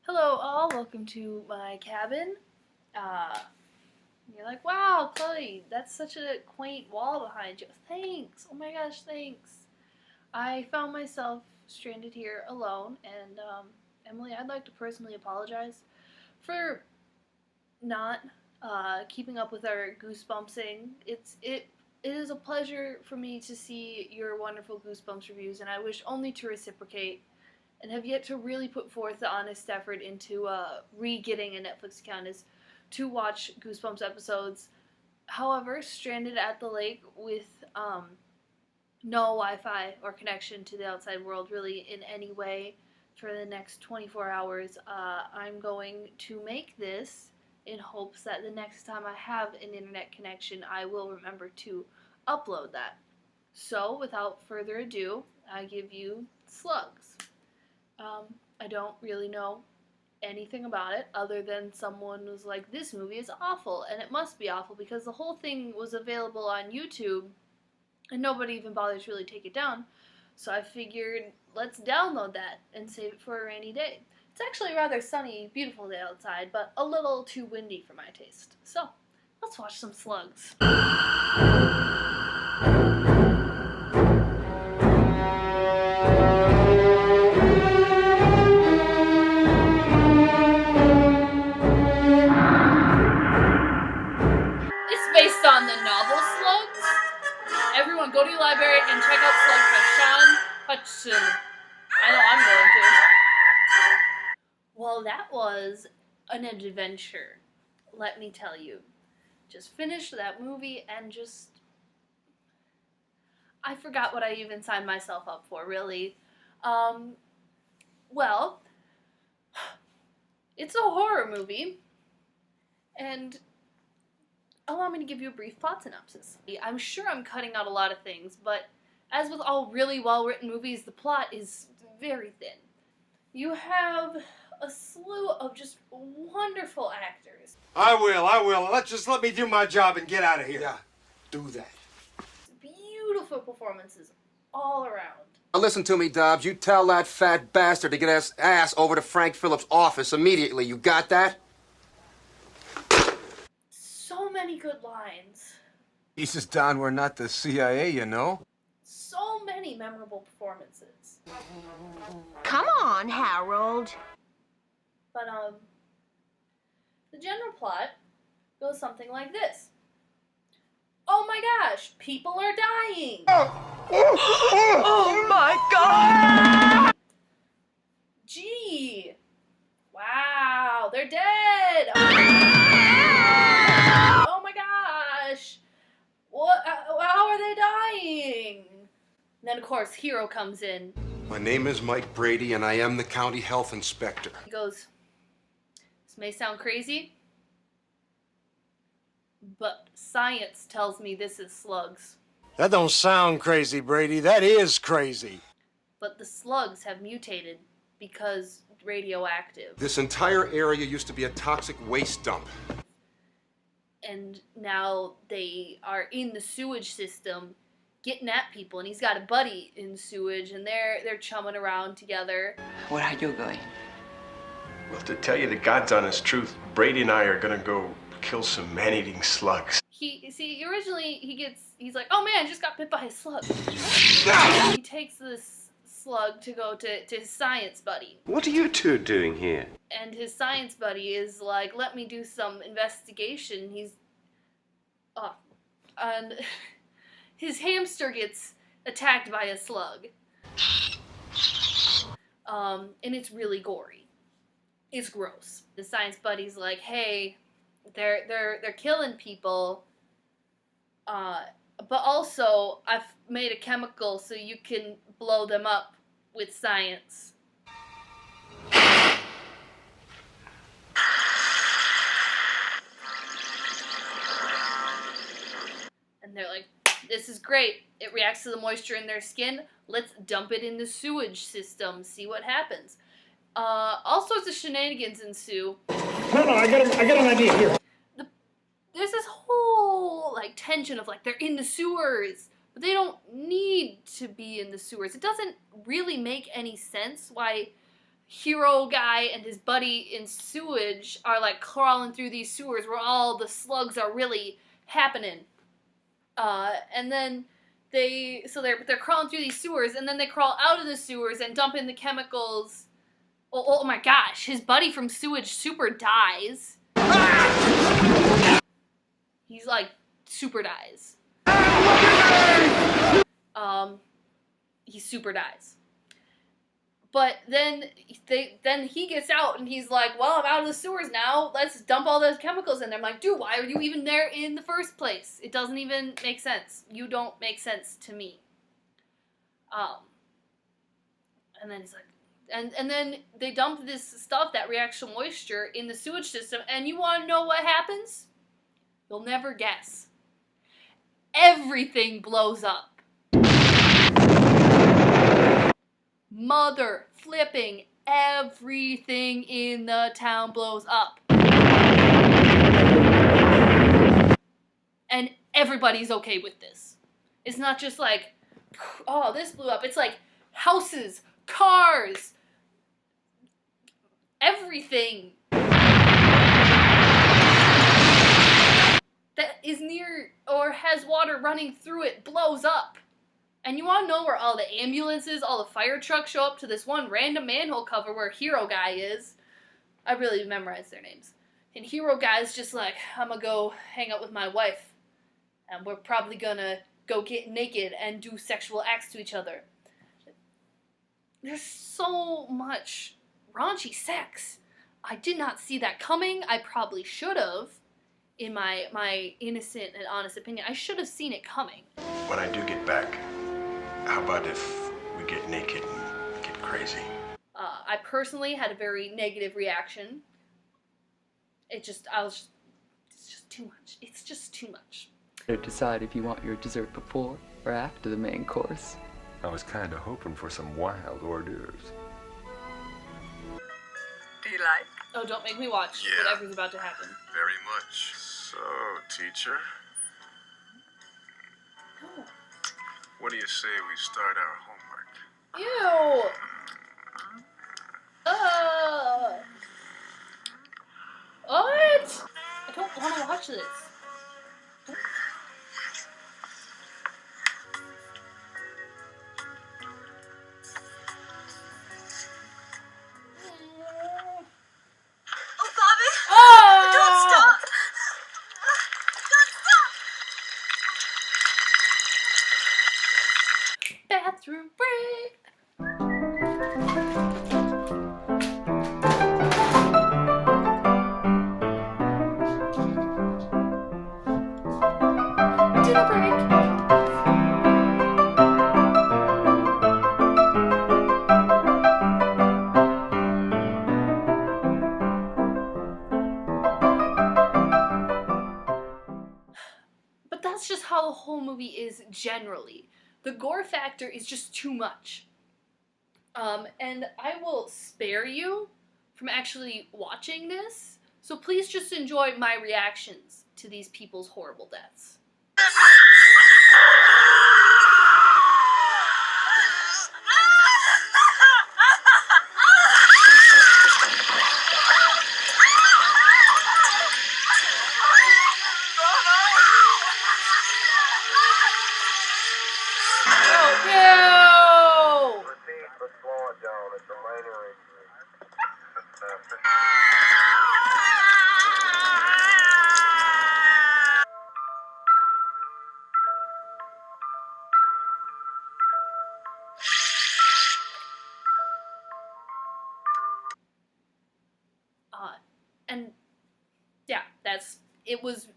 Hello all, welcome to my cabin. Uh, you're like, wow, Chloe, that's such a quaint wall behind you. Thanks, oh my gosh, thanks. I found myself stranded here alone, and Emily, I'd like to personally apologize for not keeping up with our Goosebumpsing. It is a pleasure for me to see your wonderful Goosebumps reviews, and I wish only to reciprocate and have yet to really put forth the honest effort into re-getting a Netflix account is to watch Goosebumps episodes. However, stranded at the lake with no Wi-Fi or connection to the outside world really in any way for the next 24 hours, I'm going to make this in hopes that the next time I have an internet connection, I will remember to upload that. So, without further ado, I give you Slugs. I don't really know anything about it other than someone was like, this movie is awful, and it must be awful because the whole thing was available on YouTube and nobody even bothers to really take it down. So I figured, let's download that and save it for a rainy day. It's actually a rather sunny, beautiful day outside, but a little too windy for my taste. So, let's watch some Slugs. Based on the novel Slugs. Everyone go to your library and check out Slugs by Sean Hutchinson. I know I'm going to. Well, that was an adventure, let me tell you. Just finished that movie and I forgot what I even signed myself up for, really. Well, it's a horror movie, and allow me to give you a brief plot synopsis. I'm sure I'm cutting out a lot of things, but as with all really well-written movies, the plot is very thin. You have a slew of just wonderful actors. I will. Let me do my job and get out of here. Yeah, do that. Beautiful performances all around. Now listen to me, Dobbs. You tell that fat bastard to get his ass over to Frank Phillips' office immediately. You got that? So many good lines. Jesus, Don, we're not the CIA, you know. So many memorable performances. Come on, Harold. But, the general plot goes something like this. Oh my gosh, people are dying! Oh my God! Gee! Wow, they're dead! Oh my gosh! What? How are they dying? And then, of course, Hero comes in. My name is Mike Brady, and I am the county health inspector. He goes, this may sound crazy, but science tells me this is slugs. That don't sound crazy, Brady. That is crazy. But the slugs have mutated because radioactive. This entire area used to be a toxic waste dump. And now they are in the sewage system getting at people, and he's got a buddy in sewage, and they're chumming around together. Where are you going? Well, to tell you the God's honest truth, Brady and I are gonna go kill some man-eating slugs. Originally he's like, oh man, I just got bit by a slug. He takes this slug to go to his science buddy. What are you two doing here? And his science buddy is like, let me do some investigation. And his hamster gets attacked by a slug. And it's really gory. It's gross. The science buddy's like, hey, they're killing people. But also, I've made a chemical so you can blow them up with science. And they're like, this is great. It reacts to the moisture in their skin. Let's dump it in the sewage system. See what happens. All sorts of shenanigans ensue. No, I got an idea here. There's this whole, tension of, they're in the sewers. But they don't need to be in the sewers. It doesn't really make any sense why hero guy and his buddy in sewage are like crawling through these sewers where all the slugs are really happening. And then they're crawling through these sewers, and then they crawl out of the sewers and dump in the chemicals. Oh my gosh, his buddy from sewage super dies. He's like super dies. He super dies. But then he gets out and he's like, well, I'm out of the sewers now. Let's dump all those chemicals in there. I'm like, dude, why are you even there in the first place? It doesn't even make sense. You don't make sense to me. And then he's like, and then they dump this stuff that reacts to moisture in the sewage system. And you want to know what happens? You'll never guess. Everything blows up. Mother flipping everything in the town blows up. And everybody's okay with this. It's not just like, oh, this blew up. It's like houses, cars, everything that is near or has water running through it blows up. And you want to know where all the ambulances, all the fire trucks show up to this one random manhole cover where Hero Guy is. I really memorized their names. And Hero Guy's just like, I'm gonna go hang out with my wife. And we're probably gonna go get naked and do sexual acts to each other. There's so much raunchy sex. I did not see that coming. I probably should have. In my innocent and honest opinion, I should have seen it coming. When I do get back, how about if we get naked and get crazy? I personally had a very negative reaction. It's just too much. It's just too much. Decide if you want your dessert before or after the main course. I was kind of hoping for some wild hors d'oeuvres. Do you like? Oh, don't make me watch whatever's about to happen. Very much. So, teacher, Oh. what do you say we start our homework? Ew! What? I don't want to watch this. Oh, Bobby! Oh! Don't stop! Don't stop! Bathroom break! Dinner break! But that's just how the whole movie is generally. The gore factor is just too much. And I will spare you from actually watching this, so please just enjoy my reactions to these people's horrible deaths. Oh, no! And yeah, it was,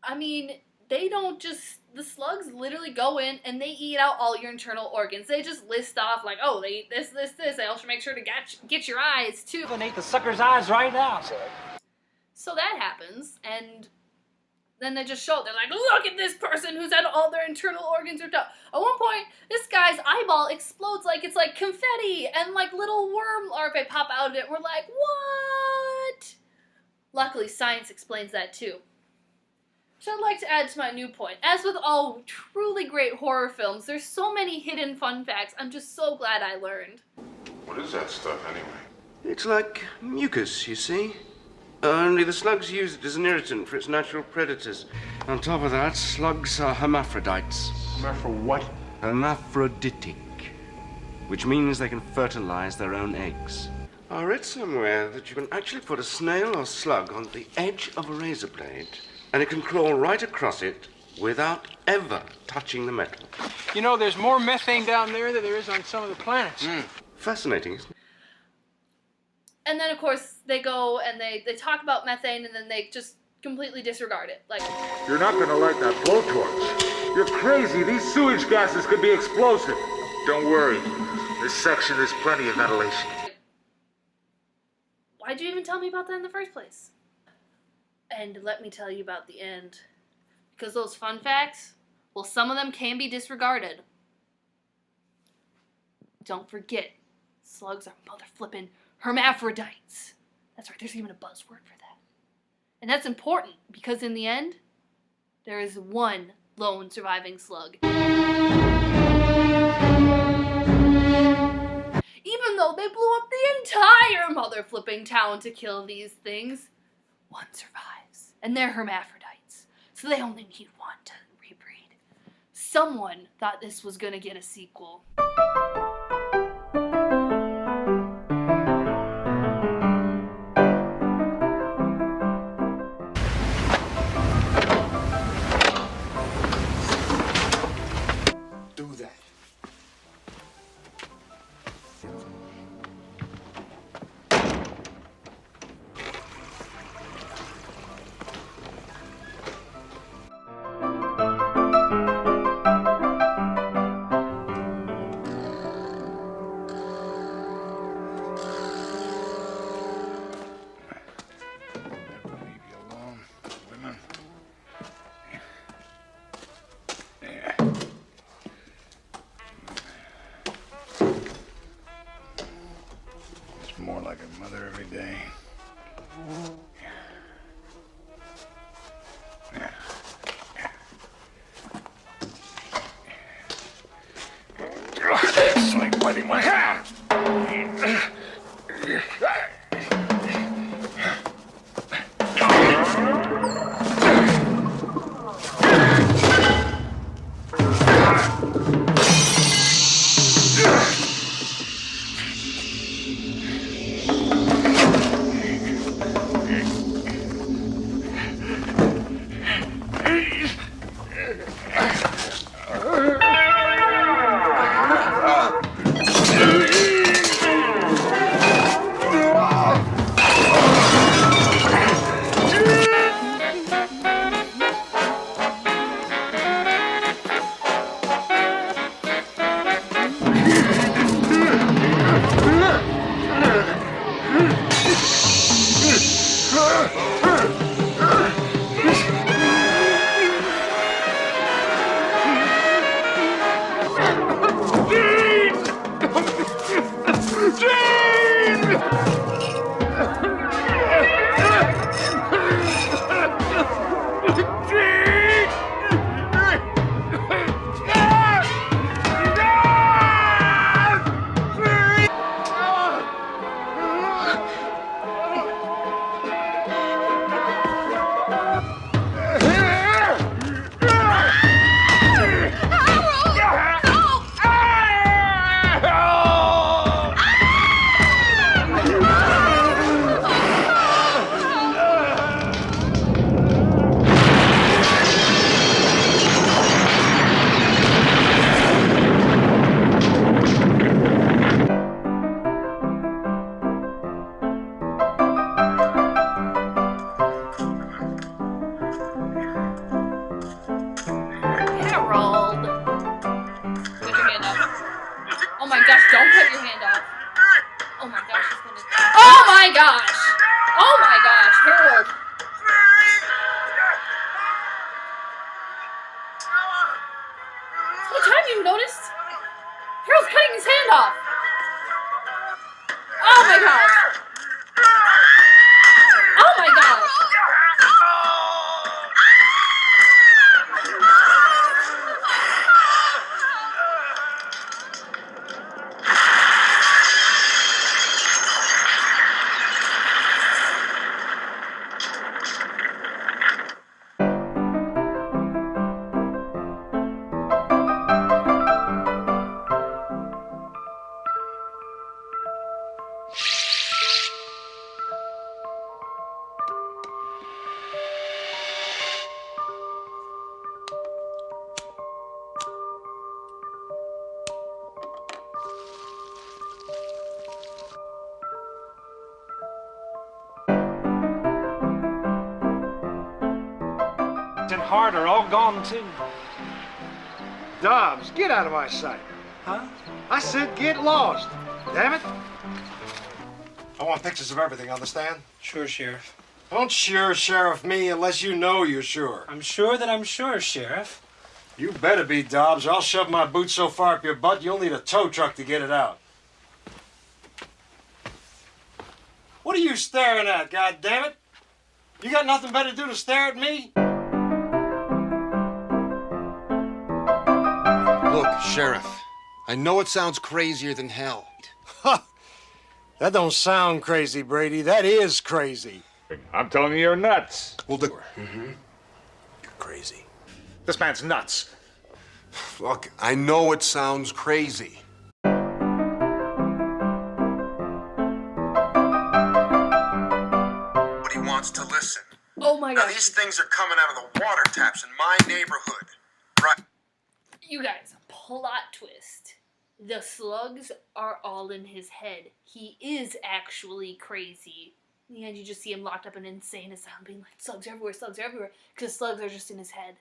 I mean, they don't just, the slugs literally go in and they eat out all your internal organs. They just list off like, oh, they eat this, this, this. They also make sure to get your eyes too. And eat the sucker's eyes right out. So that happens, and then they just show it. They're like, look at this person who's had all their internal organs ripped out. At one point, this guy's eyeball explodes like it's like confetti, and like little worm larvae pop out of it. We're like, what? Luckily, science explains that too. So I'd like to add to my new point. As with all truly great horror films, there's so many hidden fun facts I'm just so glad I learned. What is that stuff, anyway? It's like mucus, you see. Only the slugs use it as an irritant for its natural predators. On top of that, slugs are hermaphrodites. For what? Hermaphroditic, which means they can fertilize their own eggs. I read somewhere that you can actually put a snail or slug on the edge of a razor blade, and it can crawl right across it without ever touching the metal. You know, there's more methane down there than there is on some of the planets. Fascinating, isn't it? And then, of course, they go and they talk about methane, and then they just completely disregard it. Like, You're not gonna like that blowtorch. You're crazy. These sewage gases could be explosive. Don't worry. This section has plenty of ventilation. why'd you even tell me about that in the first place? And let me tell you about the end. Because those fun facts, well, some of them can be disregarded. Don't forget, slugs are mother flippin' hermaphrodites. That's right, there's even a buzzword for that. And that's important, because in the end, there is one lone surviving slug. Even though they blew up the entire mother flipping town to kill these things, one survives. And they're hermaphrodites, so they only need one to rebreed. Someone thought this was gonna get a sequel. Do that. More like a mother every day. It's like biting my hand. and heart are all gone too. Dobbs, get out of my sight. Huh? I said get lost. Damn it. I want pictures of everything, understand? Sure, Sheriff. Don't sure Sheriff me unless you know you're sure. I'm sure that I'm sure, Sheriff. You better be, Dobbs, or I'll shove my boot so far up your butt you'll need a tow truck to get it out. What are you staring at, goddammit? You got nothing better to do to stare at me? Look, Sheriff, I know it sounds crazier than hell. Ha! That don't sound crazy, Brady. That is crazy. I'm telling you, you're nuts. We'll do. You're crazy. This man's nuts. Look, I know it sounds crazy. But he wants to listen. Oh my Now gosh. these things are coming out of the water taps in my neighborhood. Right. You guys, plot twist. The slugs are all in his head. He is actually crazy. In the end, you just see him locked up in an insane asylum being like, slugs are everywhere, because slugs are just in his head.